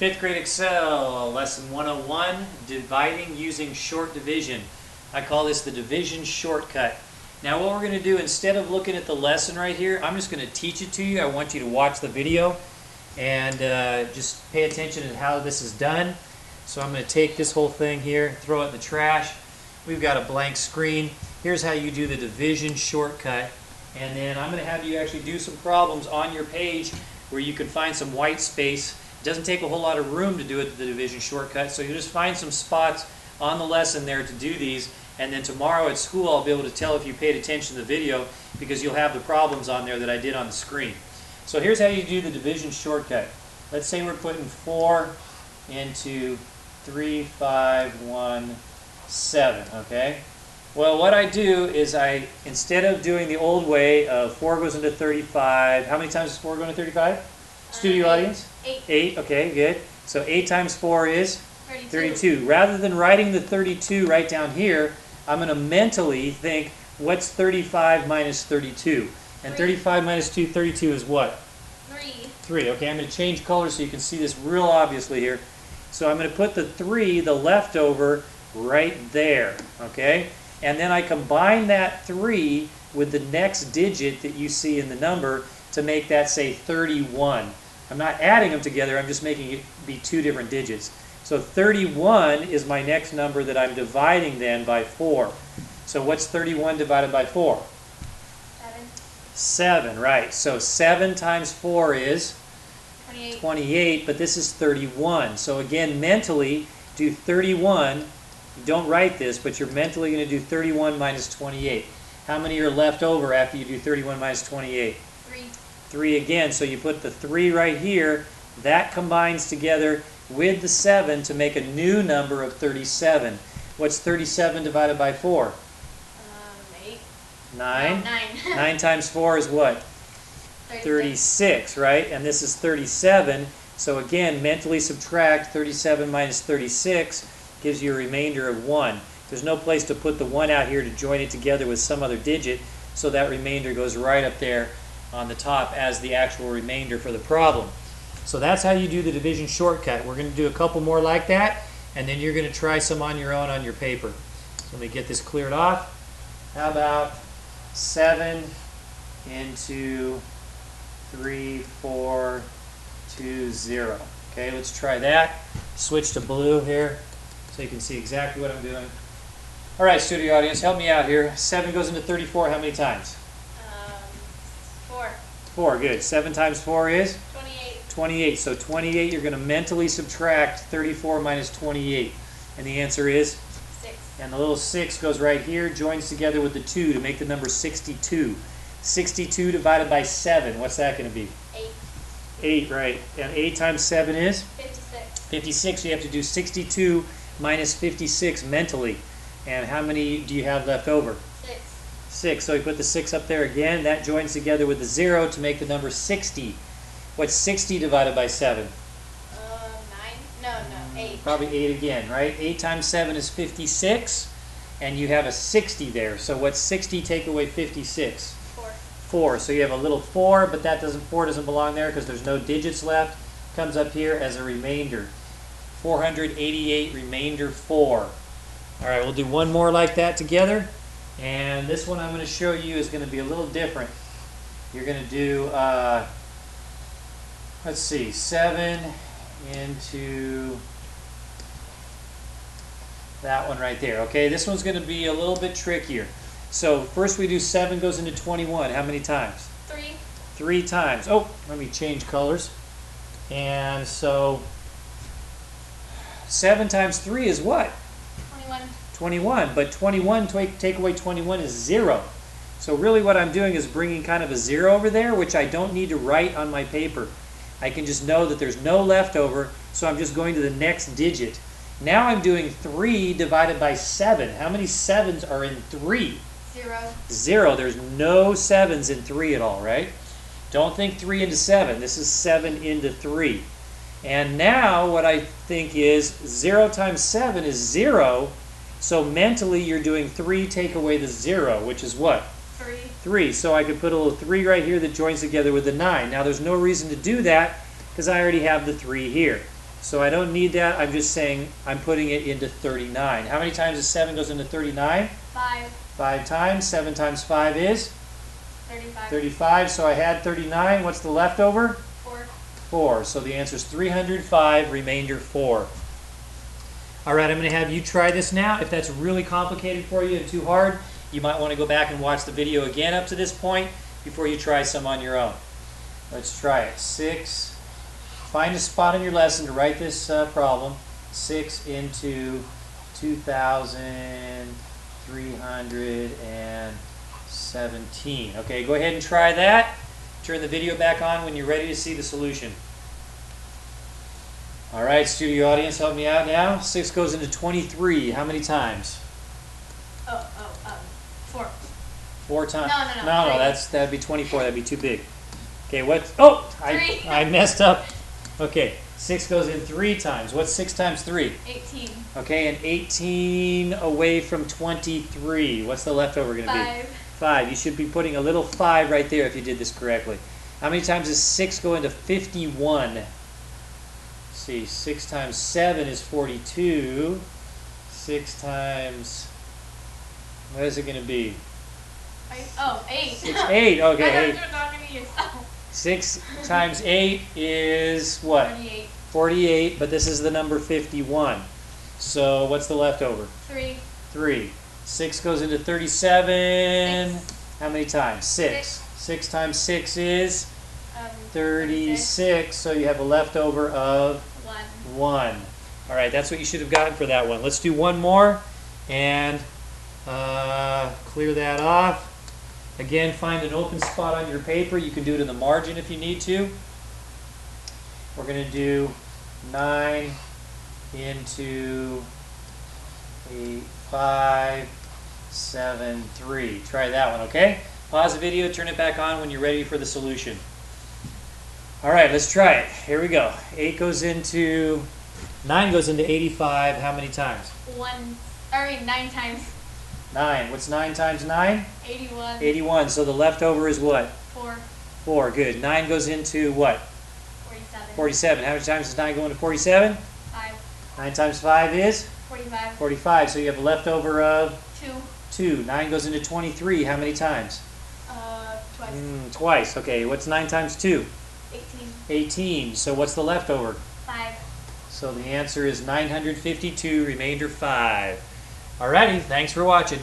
Fifth grade Excel, lesson 101, dividing using short division. I call this the division shortcut. Now what we're going to do, instead of looking at the lesson right here, I'm just going to teach it to you. I want you to watch the video and just pay attention to how this is done. So I'm going to take this whole thing here, throw it in the trash. We've got a blank screen. Here's how you do the division shortcut. And then I'm going to have you actually do some problems on your page where you can find some white space. It doesn't take a whole lot of room to do it, the division shortcut, so you just find some spots on the lesson there to do these, and then tomorrow at school I'll be able to tell if you paid attention to the video because you'll have the problems on there that I did on the screen. So here's how you do the division shortcut. Let's say we're putting 4 into 3, 5, 1, 7, okay? Well, what I do is instead of doing the old way of 4 goes into 35, how many times is 4 going to 35? Studio audience? 8. 8, okay, good. So 8 times 4 is? 32. Rather than writing the 32 right down here, I'm going to mentally think, what's 35 minus 32? And 35 minus 32 is what? 3. Okay, I'm going to change colors so you can see this real obviously here. So I'm going to put the 3, the leftover, right there, okay? And then I combine that 3 with the next digit that you see in the number to make that say 31. I'm not adding them together, I'm just making it be 2 different digits. So 31 is my next number that I'm dividing then by 4. So what's 31 divided by 4? 7, right. So 7 times 4 is? 28, but this is 31. So again, mentally, do 31. You don't write this, but you're mentally going to do 31 minus 28. How many are left over after you do 31 minus 28? 3 again. So you put the 3 right here. That combines together with the 7 to make a new number of 37. What's 37 divided by 4? 8. 9? No, 9. 9 times 4 is what? 36, right? And this is 37. So again, mentally subtract 37 minus 36 gives you a remainder of 1. There's no place to put the 1 out here to join it together with some other digit, so that remainder goes right up there on the top as the actual remainder for the problem. So that's how you do the division shortcut. We're going to do a couple more like that, and then you're going to try some on your own on your paper. So let me get this cleared off. How about 7 into 3, 4, 2, 0. Okay, let's try that. Switch to blue here so you can see exactly what I'm doing. All right, studio audience, help me out here. 7 goes into 34 how many times? 4. 4, good. 7 times 4 is? 28. 28. So 28, you're going to mentally subtract 34 minus 28. And the answer is? 6. And the little 6 goes right here, joins together with the 2 to make the number 62. 62 divided by 7, what's that going to be? 8. 8, right. And 8 times 7 is? 56. 56. You have to do 62 minus 56 mentally. And how many do you have left over? 6. 6. So you put the 6 up there again. That joins together with the 0 to make the number 60. What's 60 divided by 7? 9? No, 8. Probably 8 again, right? 8 times 7 is 56. And you have a 60 there. So what's 60 take away 56? 4. So you have a little 4, but that 4 doesn't belong there because there's no digits left. Comes up here as a remainder. 488 remainder 4. All right, we'll do one more like that together. And this one I'm going to show you is going to be a little different. You're going to do, let's see, 7 into that one right there. Okay, this one's going to be a little bit trickier. So first we do 7 goes into 21. How many times? 3. 3 times. Oh, let me change colors. And so 7 times 3 is what? 21. 21. But 21, take away 21 is 0. So really what I'm doing is bringing kind of a 0 over there, which I don't need to write on my paper. I can just know that there's no leftover, so I'm just going to the next digit. Now I'm doing 3 divided by 7. How many 7s are in 3? 0. 0. There's no 7s in 3 at all, right? Don't think 3 into 7. This is 7 into 3. And now what I think is 0 times 7 is 0. So mentally you're doing 3 take away the 0, which is what? 3. 3. So I could put a little 3 right here that joins together with the 9. Now there's no reason to do that because I already have the 3 here. So I don't need that. I'm just saying I'm putting it into 39. How many times does 7 goes into 39? 5. 5 times. 7 times 5 is? 35. 35. So I had 39. What's the leftover? 4. 4. So the answer is 305, remainder 4. All right, I'm going to have you try this now. If that's really complicated for you and too hard, you might want to go back and watch the video again up to this point before you try some on your own. Let's try it. 6. Find a spot in your lesson to write this problem. 6 into 2,317. Okay, go ahead and try that. Turn the video back on when you're ready to see the solution. All right, studio audience, help me out now. 6 goes into 23. How many times? 4. 4 times. No, No, that'd be 24. That'd be too big. Okay, what? Oh, I messed up. Okay, 6 goes in 3 times. What's 6 times 3? 18. Okay, and 18 away from 23. What's the leftover going to be? 5. 5. You should be putting a little 5 right there if you did this correctly. How many times does 6 go into 51? Let's see, 6 times 7 is 42. 6 times, what is it going to be? 8. 8. Okay, I 8. thought you were talking to yourself. 6 times 8 is what? 48. 48, but this is the number 51. So what's the leftover? 3. 3. 6 goes into 37. 6. How many times? 6. 6 times 6 is 36. So you have a leftover of 1. All right, that's what you should have gotten for that one. Let's do one more and clear that off. Again, find an open spot on your paper. You can do it in the margin if you need to. We're going to do 9 into 8, 5, 7, 3. Try that one, okay? Pause the video, turn it back on when you're ready for the solution. All right, let's try it. Here we go. 9 goes into 85. How many times? 9 times. 9. What's 9 times 9? 81. 81. So the leftover is what? 4. 4. Good. 9 goes into what? 47. 47. How many times does 9 go into 47? 5. 9 times 5 is? 45. 45. So you have a leftover of? 2. 2. 9 goes into 23. How many times? Twice. Twice. Okay. What's 9 times 2? 18. 18. So what's the leftover? 5. So the answer is 952, remainder 5. Alrighty, thanks for watching.